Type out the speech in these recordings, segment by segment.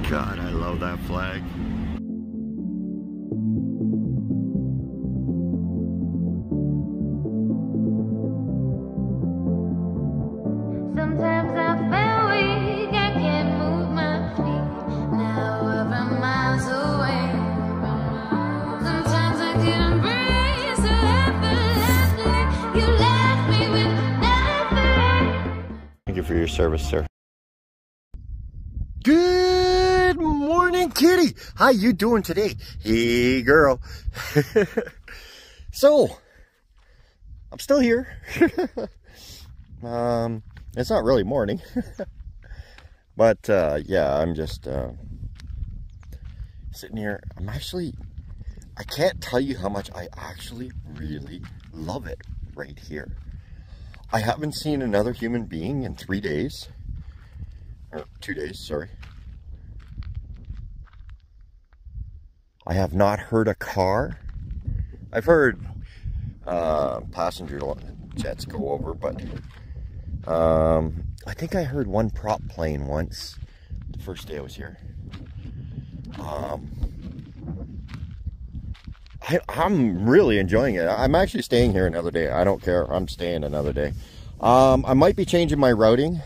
God, I love that flag. Sometimes I feel weak, I can't move my feet. Now we're miles away. Sometimes I can't breathe, so effortlessly you left me with nothing. Thank you for your service, sir. Good morning, kitty. How you doing today? Hey, girl. So, I'm still here. It's not really morning. But, yeah, I'm just sitting here. I can't tell you how much I actually really love it right here. I haven't seen another human being in 3 days. Or 2 days, sorry. I have not heard a car. I've heard passenger jets go over, but I think I heard one prop plane once the first day I was here. I'm really enjoying it. I'm actually staying here another day. I don't care. I'm staying another day. I might be changing my routing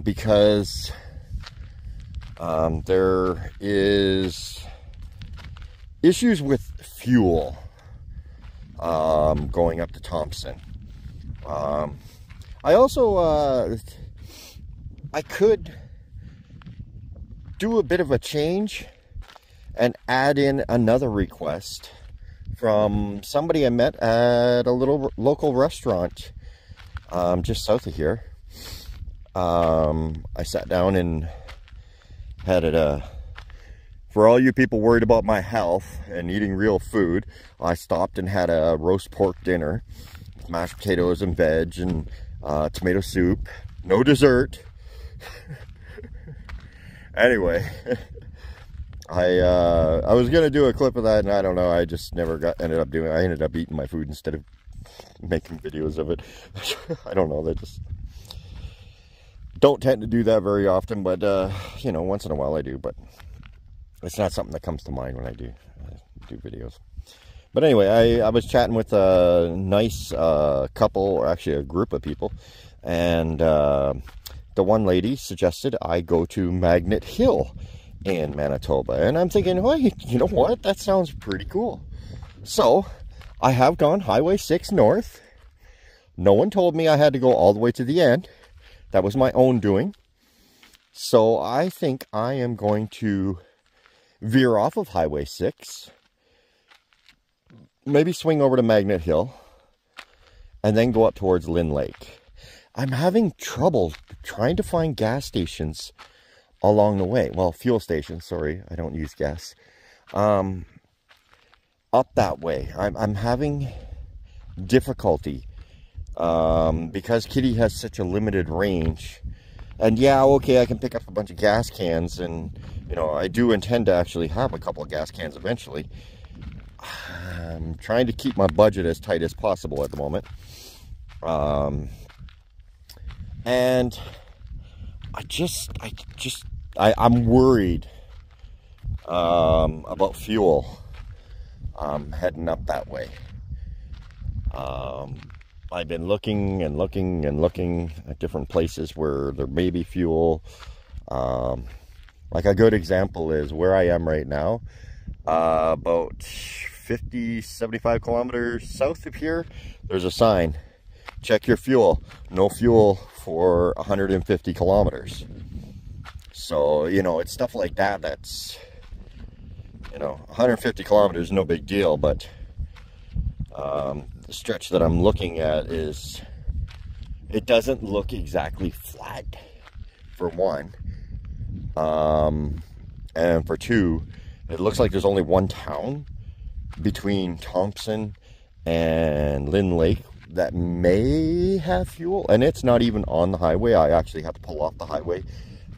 because there is issues with fuel going up to Thompson. I also I could do a bit of a change and add in another request from somebody I met at a little local restaurant just south of here. I sat down and had it for all you people worried about my health and eating real food, I stopped and had a roast pork dinner with mashed potatoes and veg and tomato soup. No dessert. Anyway, I was gonna do a clip of that, and I don't know, I just never ended up doing it. I ended up eating my food instead of making videos of it. I don't know, they just don't tend to do that very often, but you know, once in a while I do, but it's not something that comes to mind when I do videos. But anyway, I was chatting with a nice couple, or actually a group of people, and the one lady suggested I go to Magnet Hill in Manitoba, and I'm thinking, well, you know what, that sounds pretty cool. So I have gone Highway 6 north. No one told me I had to go all the way to the end. That was my own doing. So I think I am going to veer off of Highway 6, maybe swing over to Magnet Hill, and then go up towards Lynn Lake. I'm having trouble trying to find gas stations along the way. Well, fuel stations, sorry, I don't use gas. Up that way, I'm having difficulty because Kitty has such a limited range. And yeah, okay, I can pick up a bunch of gas cans, and you know, I do intend to actually have a couple of gas cans eventually. I'm trying to keep my budget as tight as possible at the moment. And I'm worried about fuel heading up that way. I've been looking and looking and looking at different places where there may be fuel. Like a good example is where I am right now, about 50-75 kilometers south of here, there's a sign, check your fuel, no fuel for 150 kilometers. So, you know, it's stuff like that that's, you know, 150 kilometers, no big deal, but the stretch that I'm looking at is, it doesn't look exactly flat, for one. And for two, it looks like there's only one town between Thompson and Lynn Lake that may have fuel, and it's not even on the highway. I actually have to pull off the highway.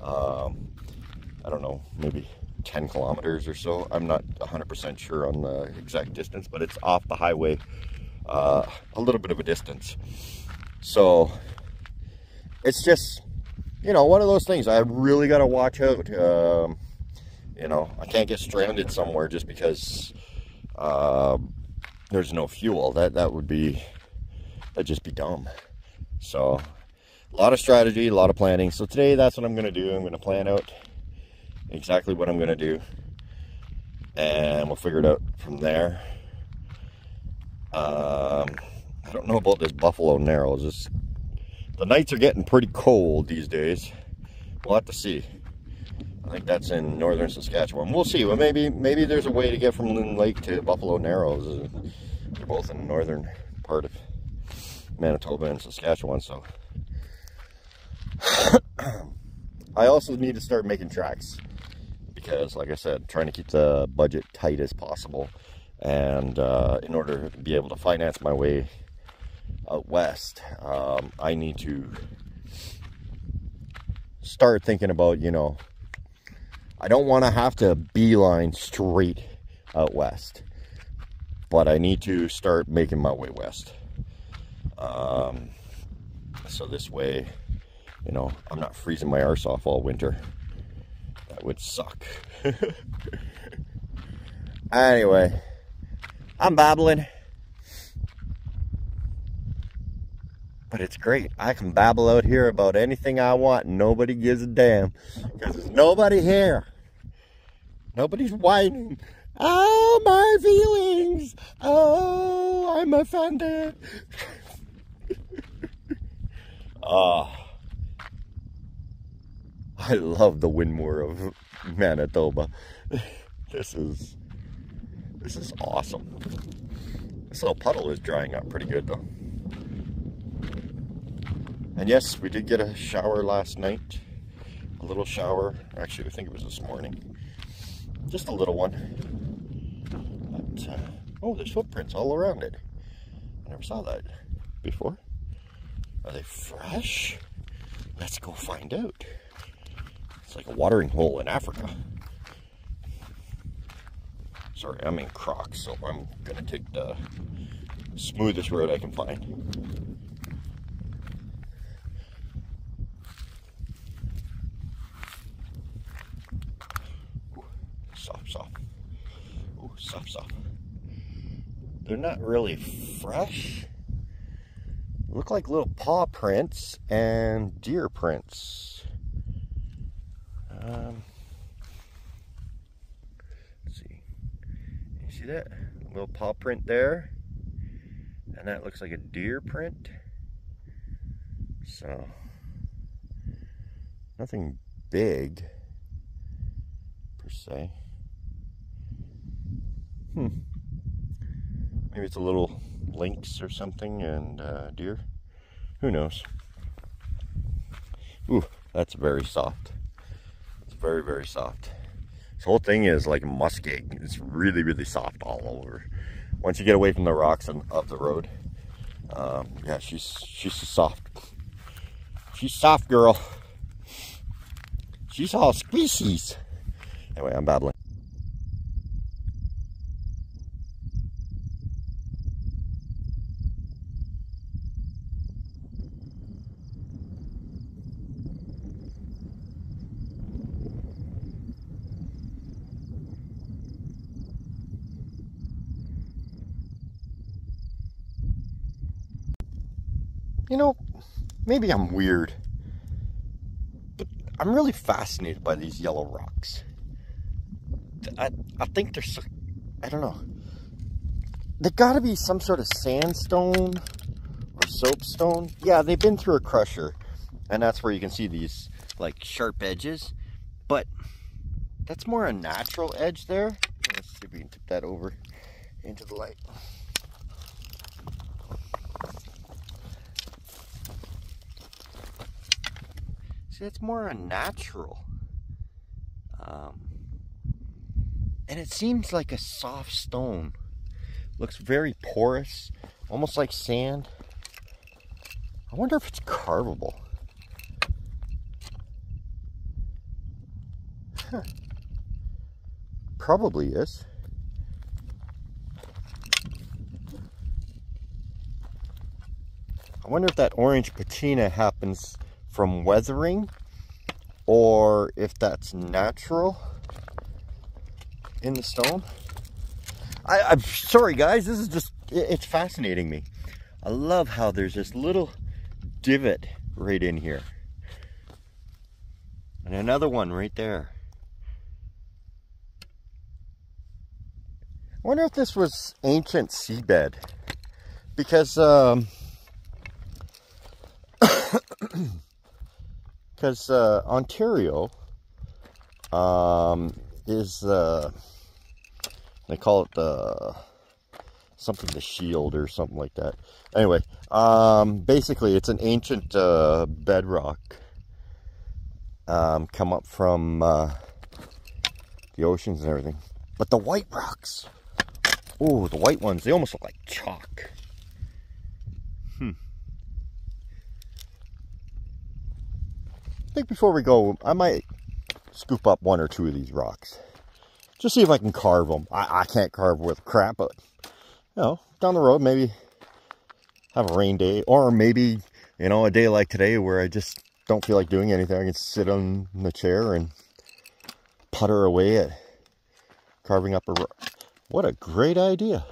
I don't know, maybe 10 kilometers or so. I'm not 100% sure on the exact distance, but it's off the highway a little bit of a distance. So it's just, you know, one of those things I really got to watch out. You know, I can't get stranded somewhere just because there's no fuel. That'd just be dumb. So a lot of strategy, a lot of planning. So today that's what I'm going to do. I'm going to plan out exactly what I'm going to do, and we'll figure it out from there. I don't know about this Buffalo Narrows. The nights are getting pretty cold these days. We'll have to see. I think that's in northern Saskatchewan. We'll see. Well, maybe there's a way to get from Loon Lake to Buffalo Narrows. They're both in the northern part of Manitoba and Saskatchewan, so I also need to start making tracks because, like I said, trying to keep the budget tight as possible, and in order to be able to finance my way out west, I need to start thinking about, you know, I don't want to have to beeline straight out west, but I need to start making my way west. So this way, you know, I'm not freezing my arse off all winter. That would suck. Anyway, I'm babbling. But it's great. I can babble out here about anything I want and nobody gives a damn. Because there's nobody here. Nobody's whining. Oh, my feelings. Oh, I'm offended. I love the Windmoor of Manitoba. This is awesome. This little puddle is drying up pretty good though. And yes, we did get a shower last night. A little shower. Actually, I think it was this morning. Just a little one. But, oh, there's footprints all around it. I never saw that before. Are they fresh? Let's go find out. It's like a watering hole in Africa. Sorry, I'm in Crocs, so I'm gonna take the smoothest road I can find. Ooh, soft. Ooh, soft. They're not really fresh. Look like little paw prints and deer prints. Let's see. You see that little paw print there? And that looks like a deer print. So, nothing big per se. Maybe it's a little lynx or something and deer. Who knows? Ooh, that's very soft. It's very, very soft. This whole thing is like muskeg. It's really, really soft all over. Once you get away from the rocks and up the road, yeah, she's soft. She's soft, girl. She's all species. Anyway, I'm babbling. You know, maybe I'm weird, but I'm really fascinated by these yellow rocks. I think they're so, I don't know. They gotta be some sort of sandstone or soapstone. Yeah, they've been through a crusher, and that's where you can see these like sharp edges, but that's more a natural edge there. Let's see if we can tip that over into the light. See, it's more a natural. And it seems like a soft stone. Looks very porous, almost like sand. I wonder if it's carvable. Huh. Probably is. I wonder if that orange patina happens from weathering or if that's natural in the stone. I'm sorry guys, this is just, it's fascinating me. I love how there's this little divot right in here. And another one right there. I wonder if this was ancient seabed. Because, Ontario is, they call it the, something the shield or something like that. Anyway, basically it's an ancient bedrock come up from the oceans and everything. But the white rocks, oh, the white ones, they almost look like chalk. I think before we go, I might scoop up one or two of these rocks. Just see if I can carve them. I can't carve with crap, but, you know, down the road, maybe have a rain day. Or maybe, you know, a day like today where I just don't feel like doing anything. I can sit on the chair and putter away at carving up a rock. What a great idea.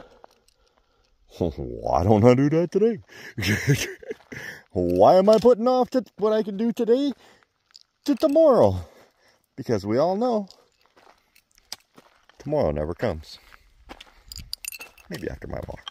Why don't I do that today? Why am I putting off what I can do today to tomorrow? Because we all know tomorrow never comes. Maybe after my walk.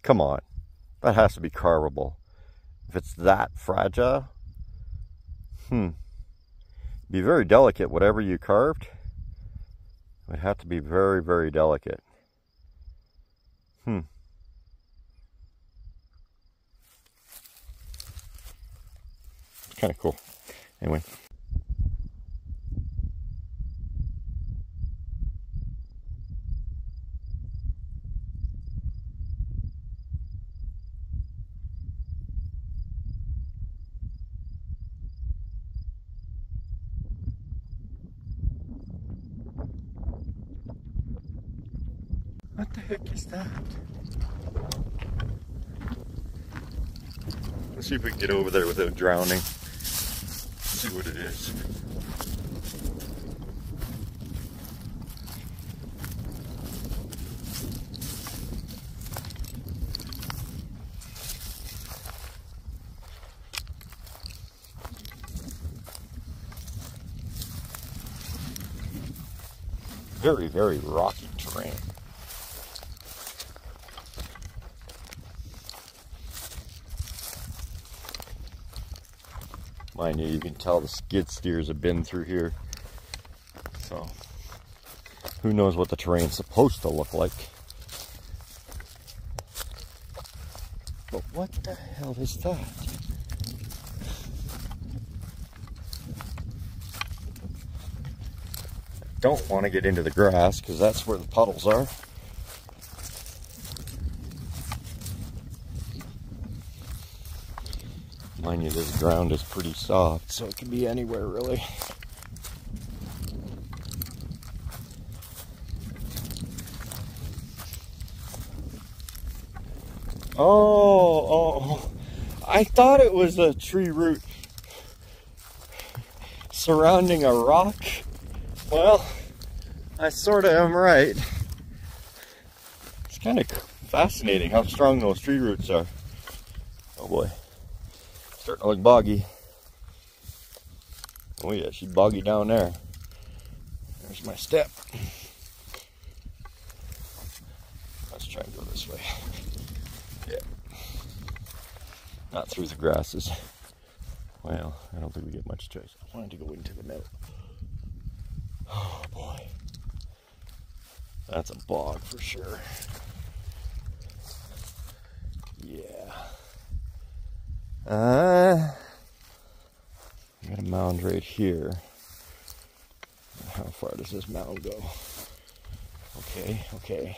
Come on, that has to be carvable. If it's that fragile, be very delicate. Whatever you carved, it would have to be very, very delicate. Kind of cool. Anyway. What the heck is that? Let's see if we can get over there without drowning. See what it is. Very, very rocky terrain. Mind you, you can tell the skid steers have been through here. So, who knows what the terrain's supposed to look like. But what the hell is that? I don't want to get into the grass because that's where the puddles are. Mind you, this ground is pretty soft, so it can be anywhere really. Oh, I thought it was a tree root surrounding a rock. Well, I sort of am right. It's kind of fascinating how strong those tree roots are. Oh boy. Starting to look boggy. Oh yeah, she's boggy down there. There's my step. Let's try and go this way. Yeah. Not through the grasses. Well, I don't think we get much choice. I wanted to go into the middle. Oh boy. That's a bog for sure. Yeah. Got a mound right here. How far does this mound go? Okay, okay.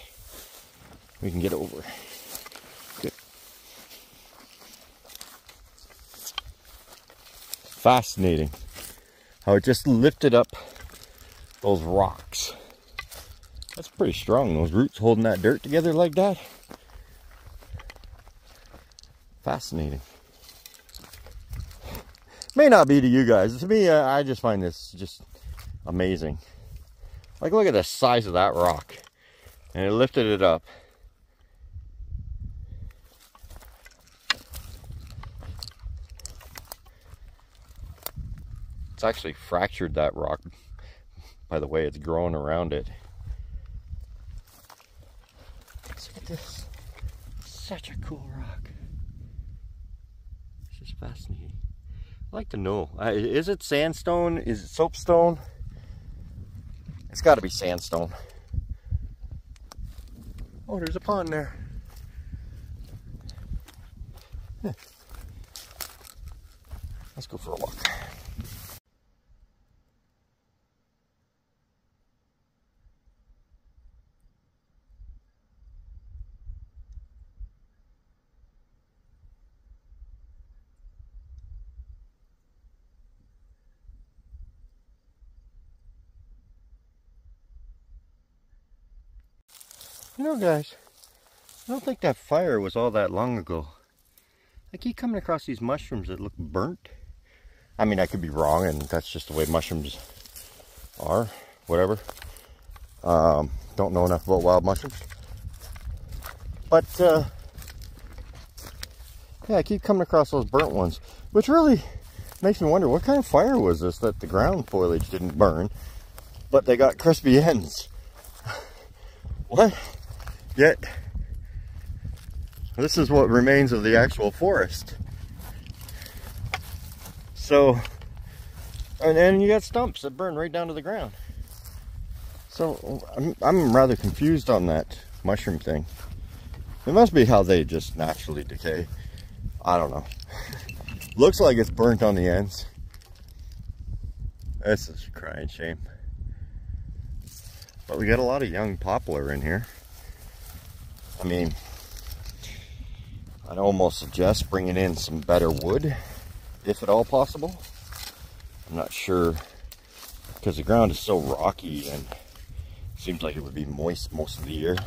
We can get over. Good. Fascinating how it just lifted up those rocks. That's pretty strong, those roots holding that dirt together like that. Fascinating. May not be to you guys. To me, I just find this just amazing. Like, look at the size of that rock. And it lifted it up. It's actually fractured that rock by the way it's growing around it. Let's look at this. Such a cool rock. It's just fascinating. I'd like to know, is it sandstone? Is it soapstone? It's got to be sandstone. Oh, there's a pond there. Huh. Let's go for a walk. You know, guys, I don't think that fire was all that long ago. I keep coming across these mushrooms that look burnt. I mean, I could be wrong, and that's just the way mushrooms are, whatever. Don't know enough about wild mushrooms. But, yeah, I keep coming across those burnt ones, which really makes me wonder, what kind of fire was this that the ground foliage didn't burn, but they got crispy ends? What? Yet, this is what remains of the actual forest. So, and then you got stumps that burn right down to the ground. So, I'm rather confused on that mushroom thing. It must be how they just naturally decay. I don't know. Looks like it's burnt on the ends. This is a crying shame. But we got a lot of young poplar in here. I mean, I'd almost suggest bringing in some better wood, if at all possible. I'm not sure, because the ground is so rocky and seems like it would be moist most of the year.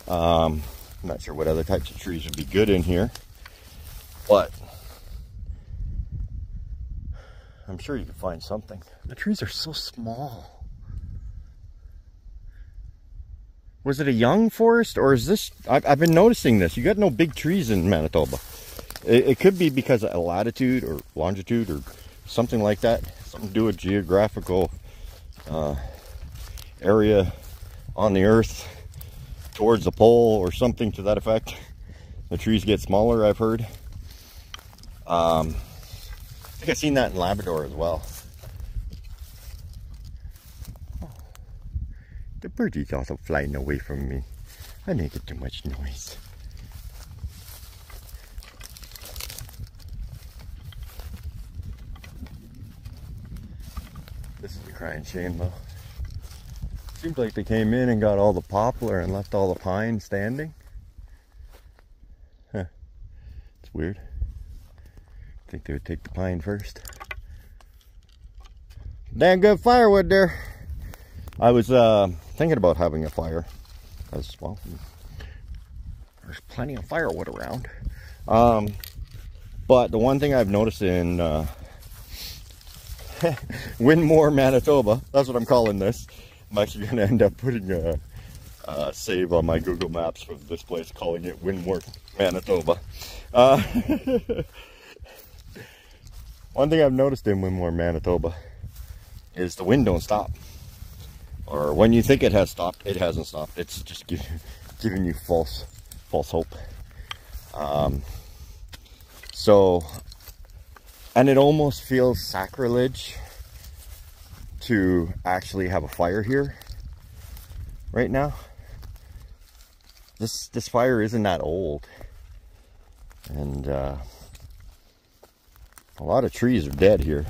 I'm not sure what other types of trees would be good in here, but I'm sure you can find something. The trees are so small. Was it a young forest, or is this... I've been noticing this. You got no big trees in Manitoba. It could be because of latitude or longitude or something like that. Something to do with geographical area on the earth towards the pole or something to that effect. The trees get smaller, I've heard. I think I've seen that in Labrador as well. The birdie's also flying away from me. I make it too much noise. This is a crying shame though. Seems like they came in and got all the poplar and left all the pine standing. Huh. It's weird. I think they would take the pine first. Damn good firewood there. I was thinking about having a fire, as well. There's plenty of firewood around. But the one thing I've noticed in Windmoor, Manitoba, that's what I'm calling this. I'm actually going to end up putting a save on my Google Maps for this place, calling it Windmoor, Manitoba. One thing I've noticed in Windmoor, Manitoba is the wind don't stop. Or when you think it has stopped, it hasn't stopped. It's just giving you false hope. So, and it almost feels sacrilege to actually have a fire here right now. This fire isn't that old, and a lot of trees are dead here.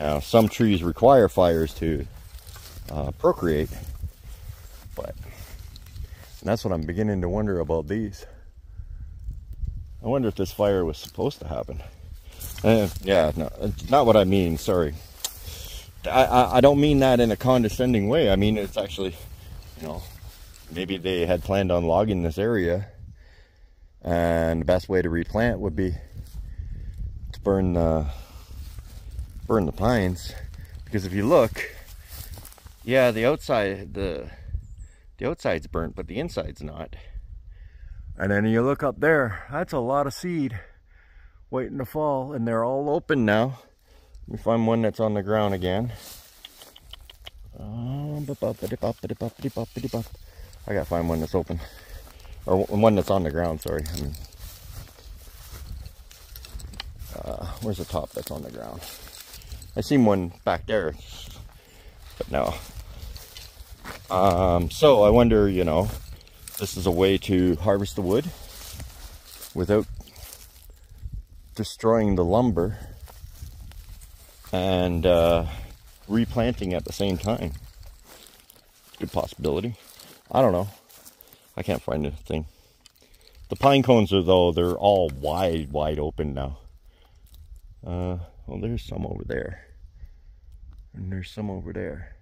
Now, some trees require fires to procreate, but that's what I'm beginning to wonder about these. I wonder if this fire was supposed to happen. Yeah, no, not what I mean, sorry. I don't mean that in a condescending way. I mean, it's actually, you know, maybe they had planned on logging this area, and the best way to replant would be to burn the pines. Because if you look, yeah, the outside's burnt, but the inside's not. And then you look up there, that's a lot of seed waiting to fall, and they're all open now. Let me find one that's on the ground again. I gotta find one that's open. Or one that's on the ground, sorry. I mean, where's the top that's on the ground? I seen one back there, but no. So I wonder, you know, this is a way to harvest the wood without destroying the lumber and replanting at the same time. Good possibility. I don't know. I can't find a thing. The pine cones are, though, they're all wide open now. Well, there's some over there. And there's some over there.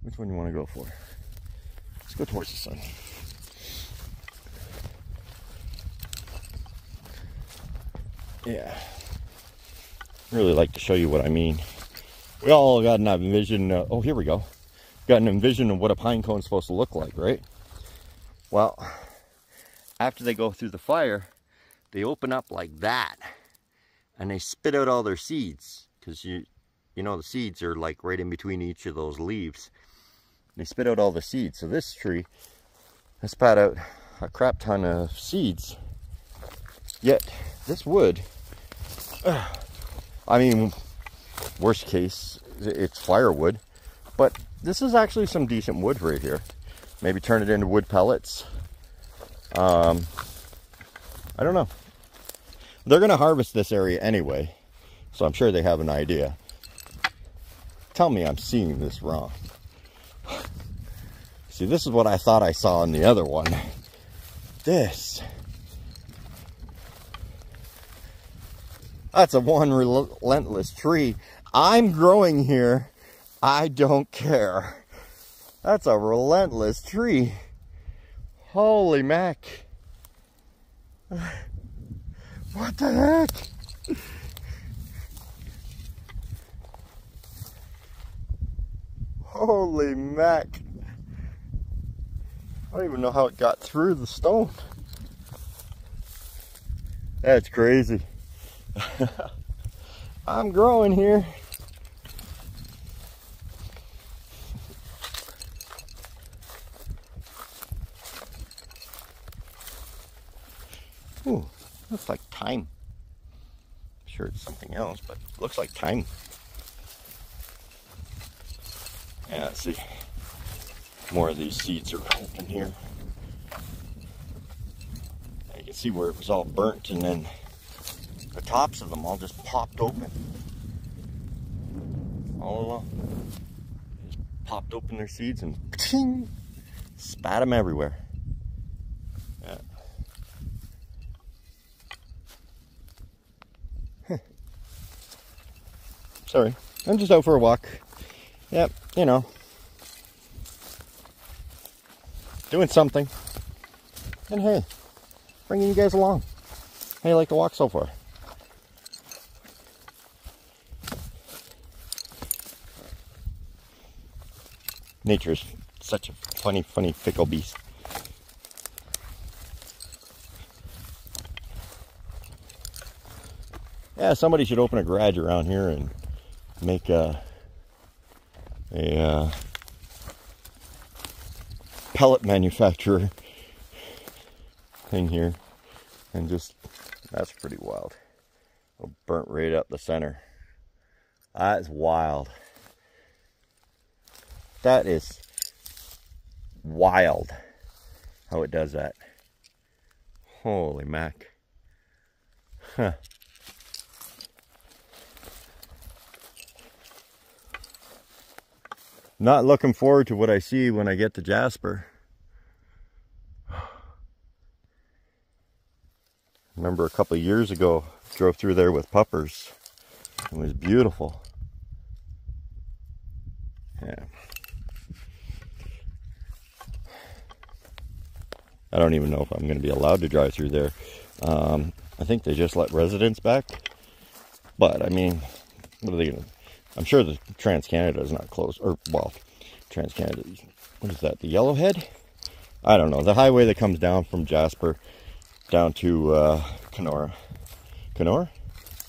Which one do you want to go for? Let's go towards the sun. Yeah. Really like to show you what I mean. We all got an envision. Oh, here we go. Got an envision of what a pine cone is supposed to look like, right? Well, after they go through the fire, they open up like that, and they spit out all their seeds, because you know the seeds are like right in between each of those leaves. They spit out all the seeds. So this tree has spat out a crap ton of seeds. Yet this wood, I mean, worst case, it's firewood, but this is actually some decent wood right here. Maybe turn it into wood pellets. I don't know. They're going to harvest this area anyway, so I'm sure they have an idea. Tell me I'm seeing this wrong. See, this is what I thought I saw in the other one. This. That's a one relentless tree. I'm growing here. I don't care. That's a relentless tree. Holy mac. What the heck? Holy mac. I don't even know how it got through the stone. That's crazy. I'm growing here. Ooh, looks like thyme. I'm sure it's something else, but it looks like thyme. Yeah, let's see. More of these seeds are open here. You can see where it was all burnt, and then the tops of them all just popped open. All along. Just popped open their seeds and ting, spat them everywhere. Yeah. Sorry, I'm just out for a walk. Yep, you know. Doing something. And hey, bringing you guys along. How do you like the walk so far? Nature's such a funny, fickle beast. Yeah, somebody should open a garage around here and make a pellet manufacturer thing here, and just, that's pretty wild. Burnt right up the center. That's wild. That is wild how it does that. Holy mac. Huh. Not looking forward to what I see when I get to Jasper. Remember a couple of years ago, drove through there with puppers. It was beautiful. Yeah. I don't even know if I'm going to be allowed to drive through there. I think they just let residents back. But, I mean, what are they going to... I'm sure the Trans-Canada is not closed. Or, well, Trans-Canada... What is that? The Yellowhead? I don't know. The highway that comes down from Jasper down to Kenora. Kenora?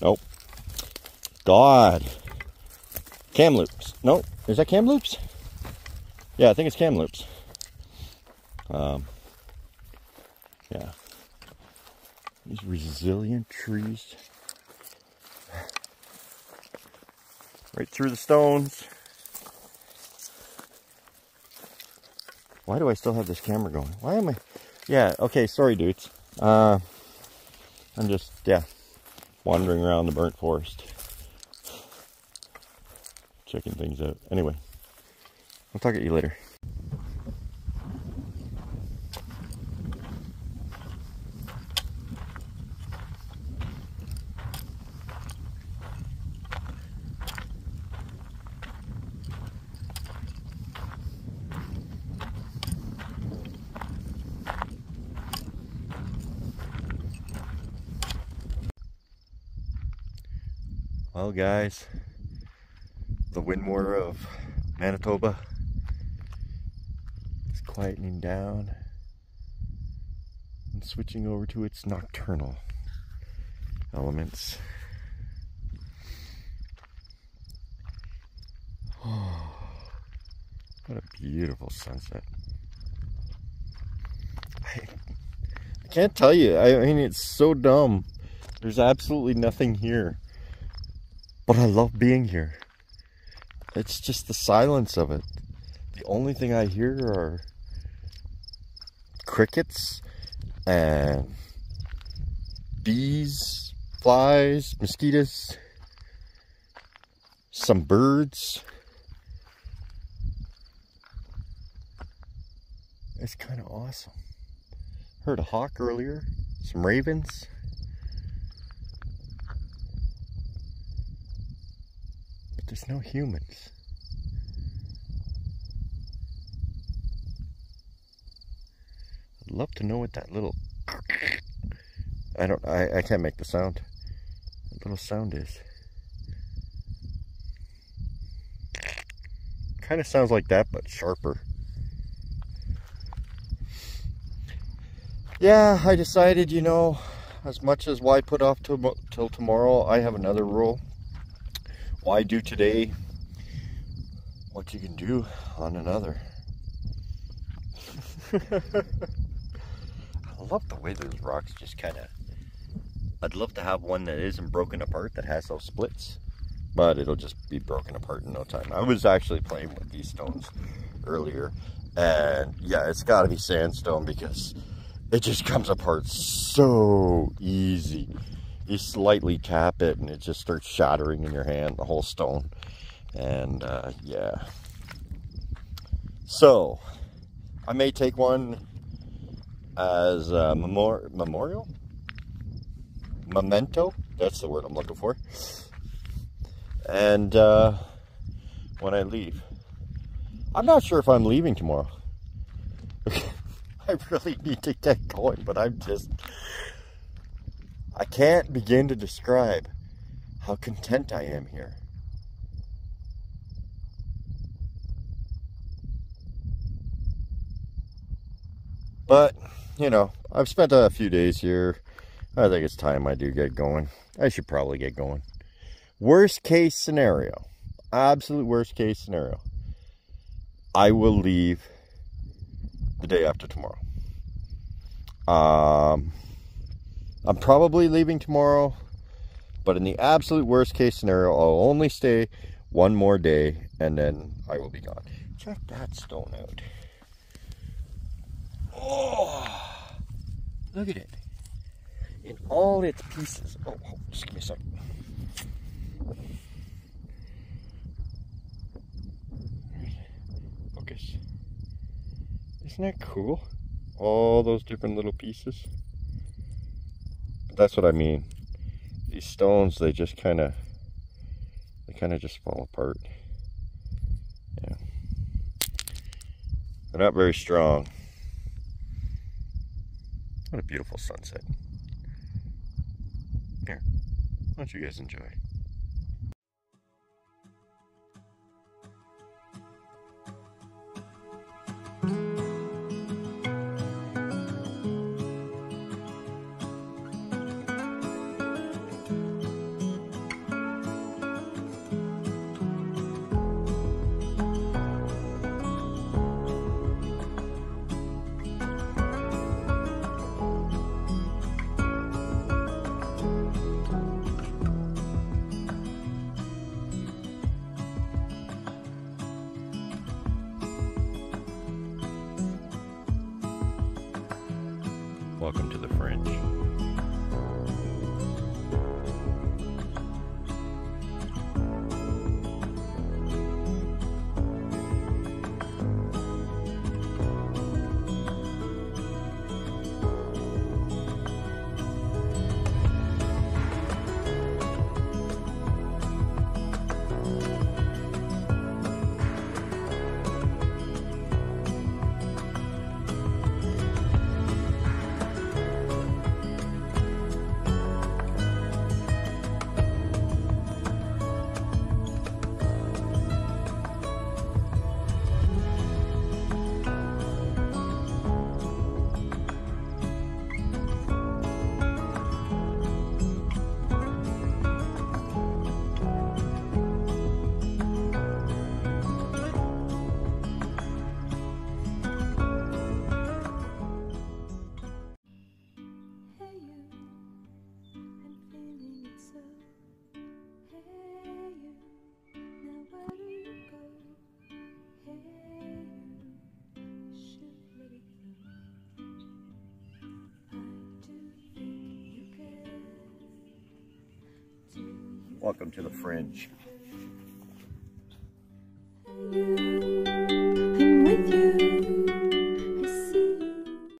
Nope. God. Kamloops. No. Is that Kamloops? Yeah, I think it's Kamloops. Yeah. These resilient trees. Right through the stones. Why do I still have this camera going? Why am I... Yeah, okay, sorry dudes. I'm just, yeah, wandering around the burnt forest. Checking things out. Anyway, I'll talk to you later. Well guys, the Windmoor of Manitoba is quietening down and switching over to its nocturnal elements. Oh, what a beautiful sunset. I can't tell you, I mean it's so dumb. There's absolutely nothing here. But I love being here. It's just the silence of it. The only thing I hear are crickets and bees, flies, mosquitoes, some birds. It's kind of awesome. Heard a hawk earlier, some ravens. There's no humans. I'd love to know what that little... I can't make the sound. That little sound is. Kind of sounds like that, but sharper. Yeah, I decided, you know, as much as why put off till tomorrow, I have another rule. Why do today what you can do on another? I love the way those rocks just kind of... I'd love to have one that isn't broken apart, that has those splits, but it'll just be broken apart in no time. I was actually playing with these stones earlier, and yeah, it's got to be sandstone because it just comes apart so easy. You slightly tap it and it just starts shattering in your hand, the whole stone. And yeah. So, I may take one as a memorial? Memento? That's the word I'm looking for. And when I leave. I'm not sure if I'm leaving tomorrow. I really need to get going, but I can't begin to describe how content I am here. But, you know, I've spent a few days here. I think it's time I do get going. I should probably get going. Worst case scenario, absolute worst case scenario, I will leave the day after tomorrow. I'm probably leaving tomorrow, but in the absolute worst case scenario, I'll only stay one more day and then I will be gone. Check that stone out. Oh, look at it. In all its pieces. Oh, just give me a second. guys. Isn't that cool? All those different little pieces. But that's what I mean. These stones, they just kind of just fall apart. Yeah. They're not very strong. What a beautiful sunset. Here, why don't you guys enjoy? Welcome to the Fringe. Welcome to the Fringe. You